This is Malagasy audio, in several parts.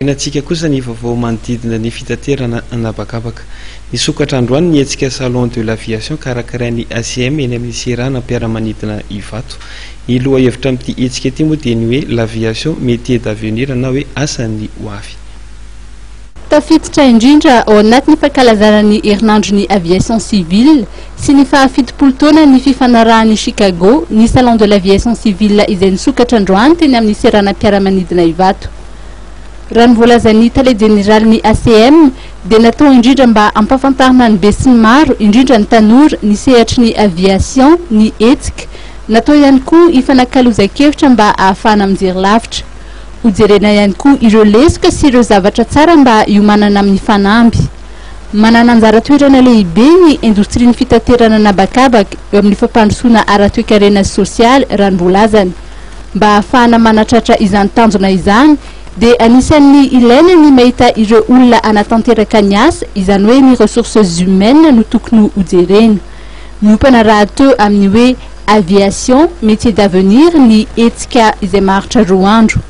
Natsika kosa ny vaovao manodidina ny fitaterana anabakabaka. Nisokatra androany ny hetsika salon de l'aviation karakarain'ny ACM eny amin'ny serana mpiara-manidina Ivato. Ny loha hevitra amin'ity hetsika ity moa dia ny hoe l'aviation métier d'avenir na hoe asan'ny hoavy. Tafiditra indrindra ao anatin'ny fankalazana ny herinandron'ny aviation civile sy ny fahafitopolo taona ny fifanarahan'ny Chicago ny salon de l'aviation civile izay nisokatra androany teny amin'ny serana mpiara-manidina Ivato. Raha ny voalazan'ny tale général'ny ACM dia natao indrindra mba ampafantarina ny be sy ny maro indrindra ny tanora ny sehatry ny aviation ny hetsika, natao ihany koa hifanankalozan-kevitra mba ahafahana mijery lavitra. Hojerena ihany koa ireo lesoka sy ireo zavatra tsara mba hiomanana amin'ny fanamby. Manana anjara toerana lehibe ny indostria ny fitaterana anabakabaka eo amin'ny fampandrosoana ara-toekarena sosialy raha ny voalazany. Mba ahafahana manatratra izany tanjona izany dia anisan'ny ilaina ny mahita ireo olona anatanteraka ny asa izany hoe ny ressources humaines no tokony hojerena. Miompana raha teo amin'ny hoe aviation métier d'avenir ny hetsika izay maharitra roa andro.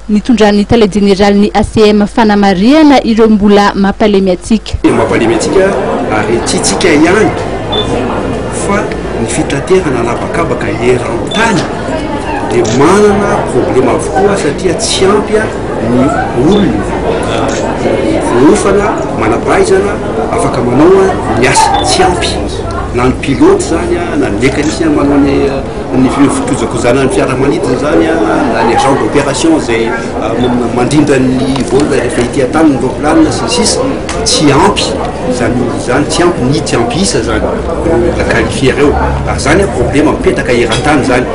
Nitondran'ny tale général'ny ACM fanamariana ireo mbola mampalemy atsika. Mampalemy atsika ary tsitsika ihany fa ny fitaterana anabakabaka eran-tany dia manana problema avokoa satria tsy ampy ny olona voafana manampahaizana afaka manao ny asa tsy ampy na ny pilote zany na ny mécanicien manao ny fitojakozana ny fiaramanidina zany na ny agent d'opération zay mandrindra ny volona rehefa ity atany ny roplanina sy sisa tsy ampy zany zany tsy ampy ny tsy ampisa zany la qualifier eo ary zany problema mipetaka eran-tany zany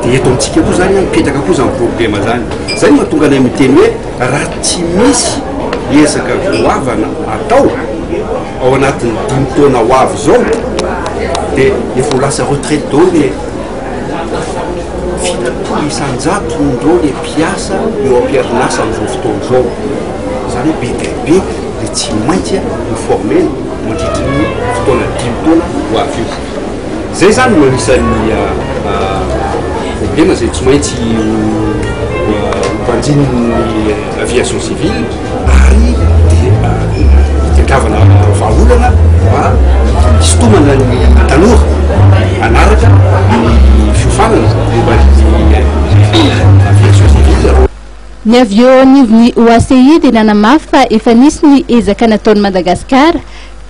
dia eto amintsika koa zany mipetaka koa zany problema zany zay mahatonga anay miteny hoe raha tsy misy ezaka hoavana atao ao anatin'ny 5 taona ho avy zao dia efa ho lasa retraite dao ny fitopolo isan-jato ndreo ny mpiasa eo am-piarinasa amin'izao fotoana zao zany hoe be dia be dia tsy maintsy ho formena mandritra ny fotoana 5 taona ho avy io. Zay zany no anisan'ny problema zay tsy maintsy mpanjin'ny aviation civile ary tekavana vahaolana mba hisotomana ny tanora anaraka ny fiofanana momba ny aviation civile. Ny avion nivon'ny OACI dia nanamafy fa efa nisy ny ezaka nataon'i Madagasikara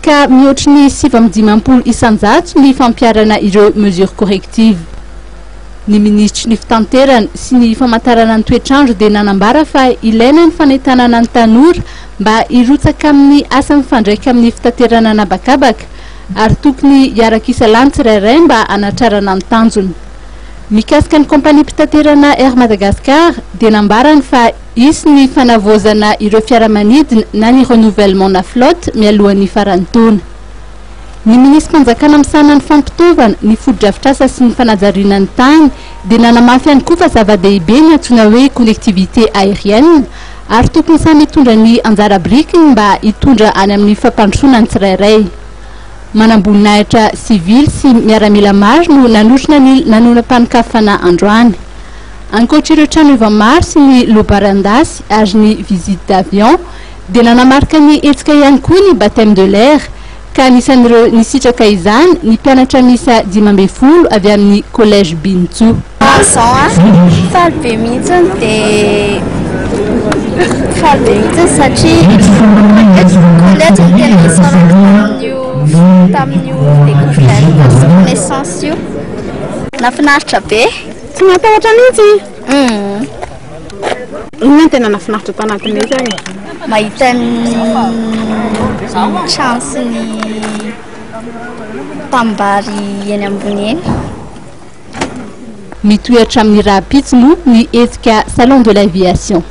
ka mihoatry ny 750 isan-jato ny fampiarana ireo mesures correctives. Ny ministry ny fitanterana sy ny famantarana ny toetrandro dia nanambara fa ilaina ny fanentanana ny tanora mba hirotsaka amin'ny asa mifandraika amin'ny fitaterana anabakabaka ary tokony hiaraka lany tsirairay mba hanatrarana ny tanjony. Mikasika ny kompania mpitaterana Air Madagascar dia nambarany fa isy ny fanavozana ireo fiaramanidina na ny renouvellement na flotte mialohan'ny faran'ny taona. Ny ministra manjakana misana ny fampitaovana ny fotodrafitrasa sy ny fanajariana ny tany dia nanamafy ihany koa fa zava-dehibe ny antsoina hoe connectivité aérienne ary tokony samy hitondra ny anjara birikiny mba hitondra any amin'ny fampandrosoana ny tsirairay. Manamboninahitra civil sy miaramila maro no nanotrona ny nanona-panokafana androany. Ankoatra ireo trano efa maro sy ny lobarandasy ary ny visite d'avion dia nanamarika ny hetsika ihany koa ny baptême de l'air ka anisan'ireo nisitraka izany ny mpianatra misa 12 avy amin'ny collège Bintso. Faly be mihitsiny dia faly be mihitsiny satria collège ny tena nisorako tamin'io découverte sy connaissance io nafinaritra be. Tsy matahotra mihitsy. Inona tena nafinaritra tanatin'izay? Mahita ny chance ny tambary eny ambony eny. Mitohatra amin'ny raha pitsy moa ny hetsika salon de l'aviation.